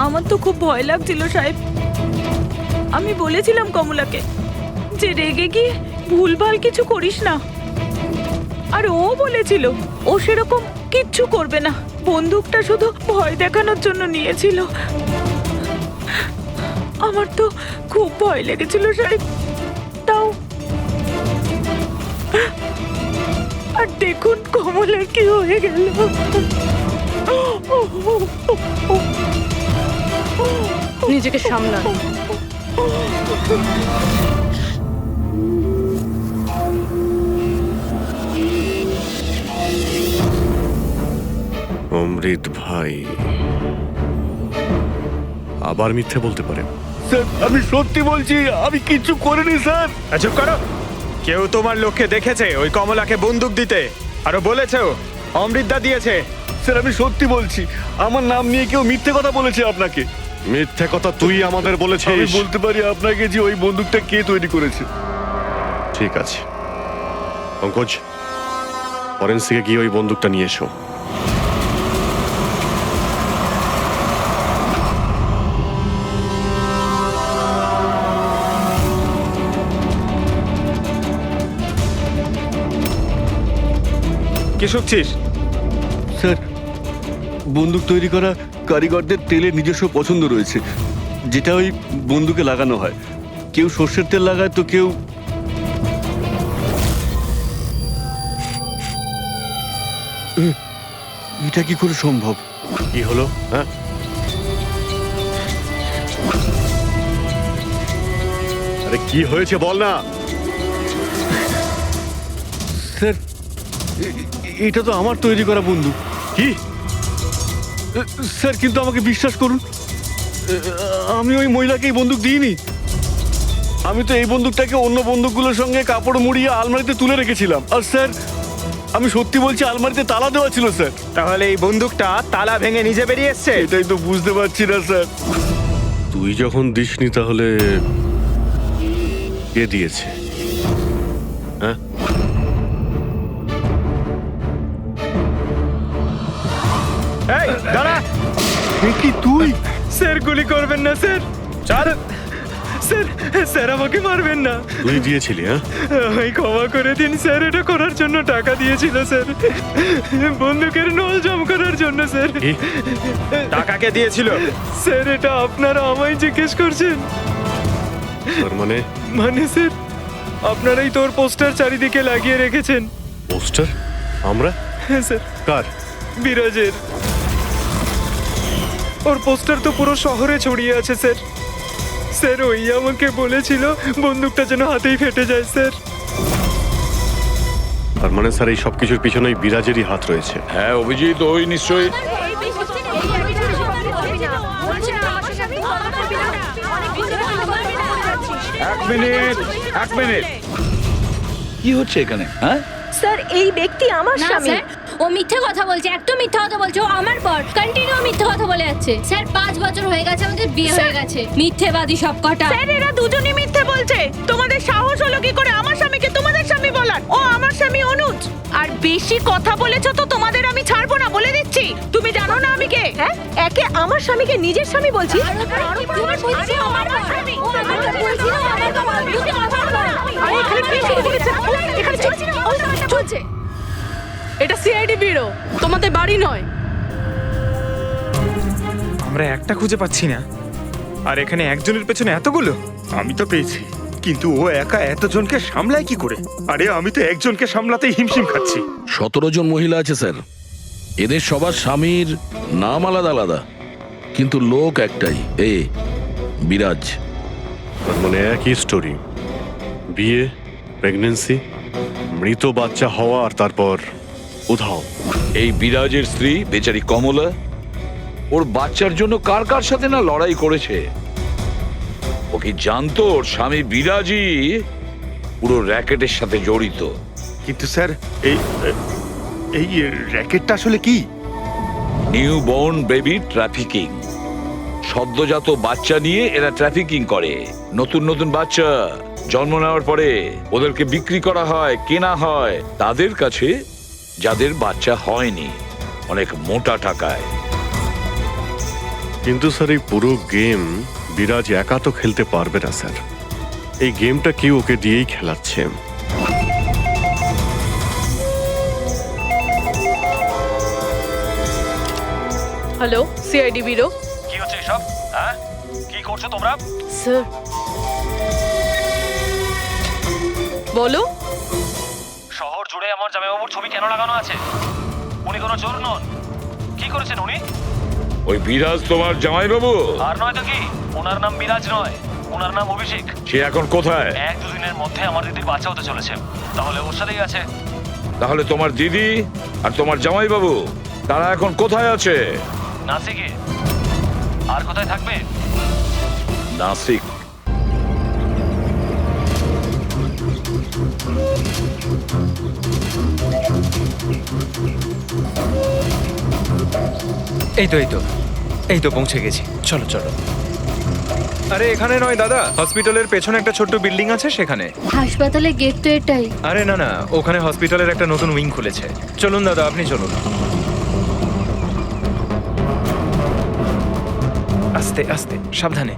আমার তো খুব ভয় লাগছিল সাহেব। আমি বলেছিলাম কমলাকে যে রেগে গিয়ে ভুলভাল কিছু করিস না, আর ও বলেছিল ও সেরকম কিচ্ছু করবে না, বন্দুকটা শুধু ভয় দেখানোর জন্য নিয়েছিল। আমার তো খুব ভয় লেগেছিল সাহেব। তাও আর দেখুন কমলার কি হয়ে গেল। নিজেকে সামলান। অমৃত ভাই আবার মিথ্যে বলতে পারে? স্যার, আমি সত্যি বলছি, আমি কিচ্ছু করিনি স্যার। চুপ করো। কেউ তোমার লোককে দেখেছে ওই কমলাকে বন্দুক দিতে? আরো বলেছেও অমৃতদা দিয়েছে। স্যার, আমি সত্যি বলছি, আমার নাম নিয়ে কেউ মিথ্যে কথা বলেছে আপনাকে। মিথ্যে কথা তুই আমাদের আমি বলেছিস। বলতে পারি আপনাকে যে ওই বন্দুকটা কে তৈরি করেছে। ঠিক আছে পঙ্কজ, ফরেন্সিকে গিয়ে ওই বন্দুকটা নিয়ে এসো। কি শুকছিস? স্যার, বন্দুক তৈরি করা কারিগরদের তেলের নিজস্ব পছন্দ রয়েছে, যেটা ওই বন্দুকে লাগানো হয়। কেউ সর্ষের তেল লাগায় তো কেউ। এটা কি করে সম্ভব? কি হলো? হ্যাঁ, আরে কি হয়েছে বল না। স্যার, এটা তো আমার তৈরি করা বন্দুক। কি? স্যার, কিন্তু আমাকে বিশ্বাস করুন, আমি ওই মহিলাকে এই বন্দুক দিইনি। আমি তো এই বন্দুকটাকে অন্য বন্দুকগুলোর সঙ্গে কাপড় মুড়িয়ে আলমারিতে তুলে রেখেছিলাম। আর স্যার, আমি সত্যি বলছি, আলমারিতে তালা দেওয়া ছিল স্যার। তাহলে এই বন্দুকটা তালা ভেঙে নিজে বেরিয়ে এসছে? এটাই তো বুঝতে পারছি না স্যার। তুই যখন দিসনি তাহলে কে দিয়েছে? হ্যাঁ, এই দাঁড়া! কি তুই? স্যার গুলি করবেন না স্যার। চার স্যার, স্যার আমাকে মারবেন না। তুই দিয়েছিলি? হ্যাঁ, আমায় ক্ষমা করে দিন স্যার, এটা করার জন্য টাকা দিয়েছিল স্যার, বন্দুকের নল জম করার জন্য স্যার। কি? টাকাকে দিয়েছিল স্যার? এটা আপনারা আমায় জিজ্ঞেস করছেন? তার মানে মানে স্যার, আপনারাই তোর পোস্টার চারিদিকে লাগিয়ে রেখেছেন। পোস্টার? আমরা? হ্যাঁ স্যার, কার? বিরাজের। ওর পোস্টার তো পুরো শহরে ছড়িয়ে আছে স্যার। স্যার ওই আমাকে বলেছিল বন্দুকটা যেন হাতেই ফেটে যায় স্যার। তার মানে স্যার এই সব কিছুর পিছনে বিরাজেরই হাত রয়েছে। হ্যাঁ অভিজিৎ, ওই নিশ্চয়ই। এক মিনিট কি হচ্ছে এখানে? হ্যাঁ, স্যার এই ব্যক্তি আমার স্বামী। ও মিথ্যে কথা বলছে, একদম মিথ্যে কথা বলছে। ও আমার পর কন্টিনিউ মিথ্যে কথা বলে যাচ্ছে। স্যার 5 বছর হয়ে গেছে আমাদের বিয়ে হয়ে গেছে। মিথ্যেবাদী সব কটা। স্যার এরা দুজনেই মিথ্যে বলছে। তোমাদের সাহস হলো কি করে আমার স্বামীকে তোমাদের স্বামী বলার? ও আমার স্বামী অনুজ। আর বেশি কথা বলেছো তো তোমাদের আমি ছাড়বো না, বলে দিচ্ছি। তুমি জানো না আমি কে? হ্যাঁ, একে আমার স্বামীকে নিজের স্বামী বলছি? চলছে। এটা সিআইডি ব্যুরো, তোমাদের বাড়ি নয়। আমরা একটা খুঁজে পাচ্ছি না, আর এখানে একজনের পেছনে এতগুলো। আমি তো পেয়েছি, কিন্তু ও একা এতজনকে সামলায় কি করে? আরে আমি তো একজনকে সামলাতেই হিমশিম খাচ্ছি। 17 জন মহিলা আছে স্যার। এদের সবার স্বামীর নাম আলাদা আলাদা, কিন্তু লোক একটাই, বিরাজ। তার মানে একই স্টোরি, বিয়ে, প্রেগন্যান্সি, মৃত বাচ্চা হওয়া, আর তারপর উধাও। এই বিরাজের স্ত্রী বেচারি কমলা ওর বাচ্চার জন্য কার কার সাথে না লড়াই করেছে। ও কি জানতো ওর স্বামী বিরাজই পুরো র্যাকেটের সাথে জড়িত? কিন্তু স্যার এই র্যাকেটটা আসলে কি? New born baby trafficking. সদ্যজাত বাচ্চা নিয়ে এরা ট্রাফিকিং করে। নতুন নতুন বাচ্চা জন্ম নেওয়ার পরে ওদেরকে বিক্রি করা হয়, কেনা হয় তাদের কাছে যাদের বাচ্চা হয়নি, অনেক মোটা টাকায়। কিন্তু স্যার এই পুরো গেম বিরাজ একা তো খেলতে পারবে না স্যার। এই গেমটা কেউ ওকে দিয়েই খেলাচ্ছে। Hello, CID bureau. কি হচ্ছে এসব? হ্যাঁ, কি করছো তোমরা? স্যার বলো। শহর জুড়ে আমার জামাইবাবুর ছবি কেন লাগানো আছে? উনি কোনো চোর নন। কি করেছেন উনি? ওই বিরাজ তোমার জামাইবাবু? আর নয় তো কি, ওনার নাম বিরাজ নয়, ওনার নাম অভিষেক। সে এখন কোথায়? 1-2 দিনের মধ্যে আমার দিদির বাচ্চা হতে চলেছে, তাহলে ওর সাথেই আছে। তাহলে তোমার দিদি আর তোমার জামাইবাবু তারা এখন কোথায় আছে? নাসিকে। আর কোথায় থাকবে? নাসিক। এই তো পৌঁছে গেছি। চলো চলো। আরে এখানে নয় দাদা, হসপিটালের পেছনে একটা ছোট্ট বিল্ডিং আছে সেখানে। হাসপাতালের গেট তো এটাই। আরে না না, ওখানে হসপিটালের একটা নতুন উইং খুলেছে। চলুন দাদা, আপনি চলুন। আস্তে আস্তে, সাবধানে।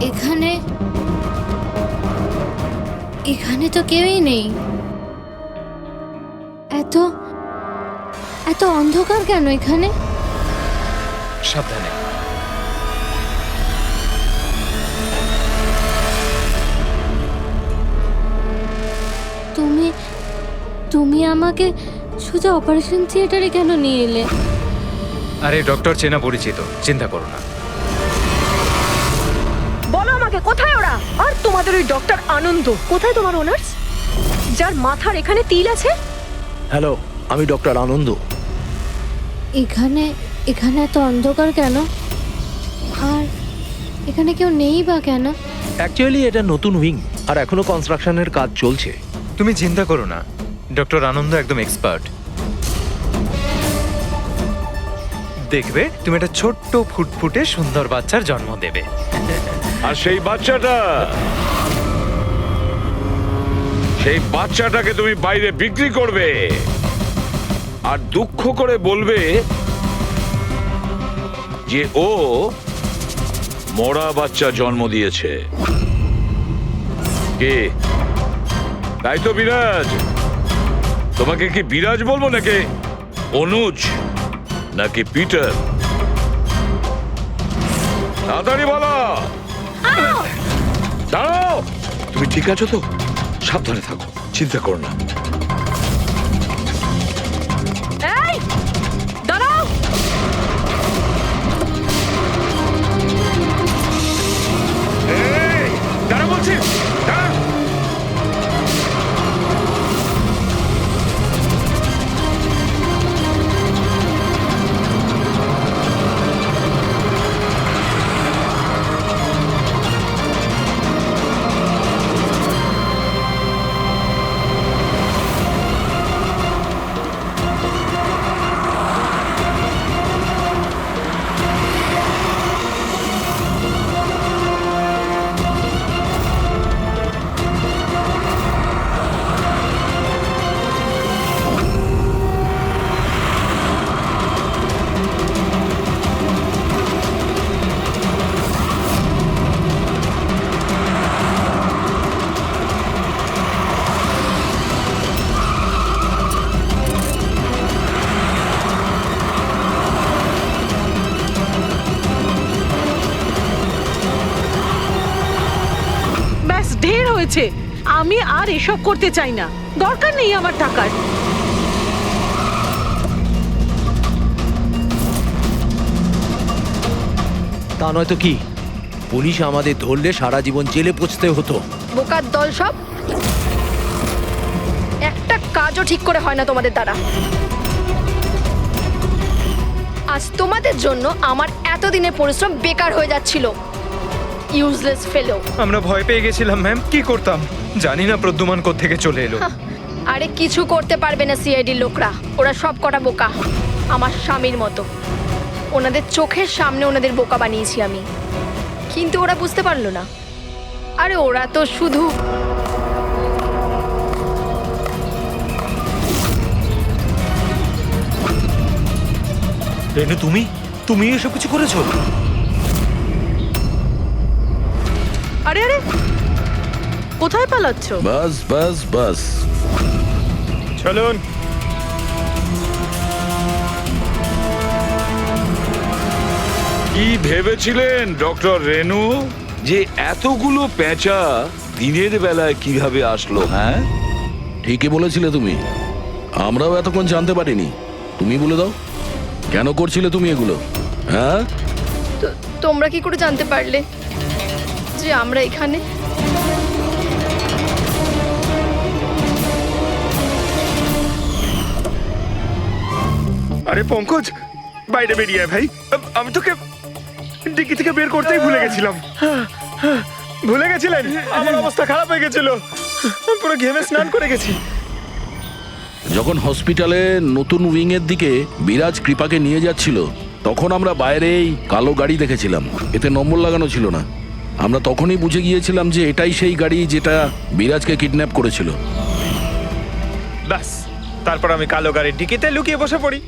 এখানে এখানে তো কেউই নেই। এত এত অন্ধকার কেন এখানে? সাবধানে। তুমি তুমি আমাকে সোজা অপারেশন থিয়েটারে কেন নিয়ে এলে? আরে ডক্টর চেনা পরিচিত, চিন্তা করো না। বলো আমাকে কোথায় ওরা? আর তোমাদের ওই ডক্টর আনন্দ কোথায়? তোমার ওনার্স যার মাথার এখানে তিল আছে? হ্যালো, আমি ডক্টর আনন্দ। এখানে এখানে এত অন্ধকার কেন? আর এখানে কেউ নেই বা কেন? অ্যাকচুয়ালি এটা নতুন উইং, আর এখনো কনস্ট্রাকশনের কাজ চলছে। তুমি চিন্তা করো না, ডক্টর আনন্দ একদম এক্সপার্ট। দেখবে তুমি একটা ছোট্ট ফুটফুটে সুন্দর বাচ্চার জন্ম দেবে। আর সেই বাচ্চাটাকে তুমি বাইরে বিক্রি করবে আর দুঃখ করে বলবে যে ও মরা বাচ্চা জন্ম দিয়েছে। কে? তাই তো বিরাজ। তোমাকে কি বিরাজ বলবো নাকি অনুজ নাকি পিটার? তাড়াতাড়ি বলো। দাঁড়াও, তুমি ঠিক আছো তো? সাবধানে থাকো, চিন্তা করো না। এই দাঁড়াও। দাঁড়া বলছি, দাঁড়া। ব্যাস ঢের হয়েছে, আমি আর এসব করতে চাই না, দরকার নেই আমার টাকার। তা নয় তো কি, পুলিশ আমাদের ধরলে সারা জীবন জেলে পচতে হতো। বোকার দল সব, একটা কাজও ঠিক করে হয় না তোমাদের দ্বারা। আজ তোমাদের জন্য আমার এতদিনের পরিশ্রম বেকার হয়ে যাচ্ছিল। ইউজলেস ফেলো। আমরা ভয় পেয়ে গেছিলাম ম্যাম, কি করতাম জানি না প্রদ্যুমান কোত্থেকে চলে এলো। আরে কিছু করতে পারবে না সিআইডির লোকরা, ওরা সব কটা বোকা, আমার স্বামীর মতো। ওনাদের চোখের সামনে ওনাদের বোকা বানিয়েছি আমি, কিন্তু ওরা বুঝতে পারলো না। আরে ওরা তো শুধু রেনু, তুমি এসব কিছু করেছো? আরে আরে, কোথায় পালাচ্ছ? বাস বাস বাস। চলুন। কি ভেবেছিলেন ডক্টর রেনু যে এতগুলো পেঁচা দিনের বেলায় কিভাবে আসলো? হ্যাঁ, ঠিকই বলেছিলে তুমি, আমরাও এতক্ষণ জানতে পারিনি। তুমি বলে দাও, কেন করছিলে তুমি এগুলো? হ্যাঁ, তোমরা কি করে জানতে পারলে যে আমরা এখানে? আরে পঙ্কজ, বাইরে বেরিয়ে আয় ভাই। আমি তোকে ডিকি থেকে বের করতেই ভুলে গেছিলাম। ভুলে গেছিলেন? আমার অবস্থা খারাপ হয়ে গেছিল, পুরো ঘেমে স্নান করে গেছি। যখন হসপিটালে নতুন উইং এর দিকে বিরাজ কৃপাকে নিয়ে যাচ্ছিল, তখন আমরা বাইরেই কালো গাড়ি দেখেছিলাম, এতে নম্বর লাগানো ছিল না। আমরা তখনই বুঝে গিয়েছিলাম যে এটাই সেই গাড়ি যেটা বিরাজকে কিডন্যাপ করেছিল। ব্যাস, তারপর আমি কালো গাড়ির ডিকিতে লুকিয়ে বসে পড়ি,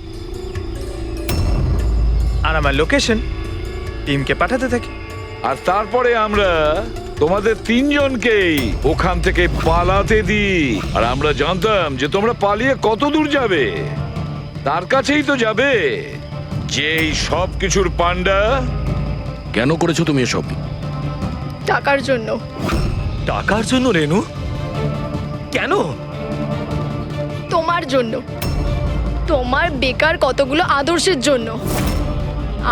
আর আমার লোকেশন টিমকে পাঠাতে থাকি। আর তারপরে আমরা তোমাদের তিনজনকেই ওখান থেকে পালাতে দিই। আর আমরা জানতাম যে তোমরা পালিয়ে কত দূর যাবে, তার কাছেই তো যাবে যেই সব কিছুর পান্ডা। কেন করেছো তুমি এসব? টাকার জন্য। টাকার জন্য রেনু? কেন? তোমার জন্য, তোমার বেকার কতগুলো আদর্শের জন্য।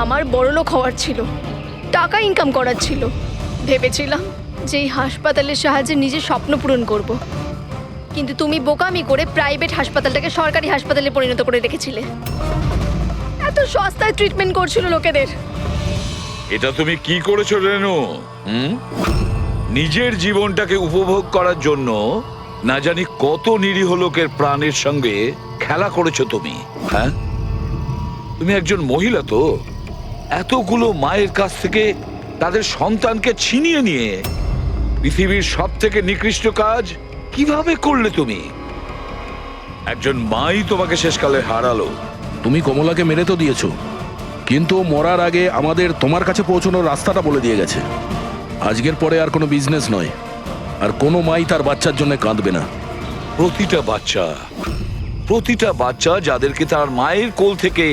আমার বড়লোক হওয়ার ছিল, টাকা ইনকাম করার ছিল। ভেবেছিলাম যে এই হাসপাতালের সাহায্যে নিজের স্বপ্ন পূরণ করব, কিন্তু তুমি বোকামি করে প্রাইভেট হাসপাতালটাকে সরকারি হাসপাতালে পরিণত করে রেখেছিলে। এত সস্তায় ট্রিটমেন্ট করছিল লোকেদের। এটা তুমি কি করেছো রেনু? নিজের জীবনটাকে উপভোগ করার জন্য না জানি কত নিরীহ লোকের প্রাণের সঙ্গে খেলা করেছো তুমি। হ্যাঁ, তুমি একজন মহিলা তো, এতগুলো মায়ের কাছ থেকে তাদের সন্তানকে ছিনিয়ে নিয়ে পৃথিবীর সব থেকে নিকৃষ্ট কাজ কিভাবে করলে তুমি? একজন মাই তোমাকে শেষকালে হারালো। তুমি কমলাকে মেরে তো দিয়েছো, কিন্তু ও মরার আগে আমাদের তোমার কাছে পৌঁছানোর রাস্তাটা বলে দিয়ে গেছে। আজকের পরে আর কোনো বিজনেস নয়, আর কোনো মাই তার বাচ্চার জন্য কাঁদবে না। প্রতিটা বাচ্চা যাদেরকে তার মায়ের কোল থেকে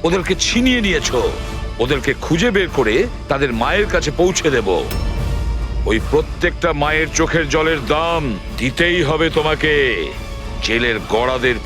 ওদেরকে ছিনিয়ে নিয়েছো, ওদেরকে খুঁজে বের করে তাদের মায়ের কাছে পৌঁছে দেব। ওই প্রত্যেকটা মায়ের চোখের জলের দাম দিতেই হবে তোমাকে। জেলের গড়াদের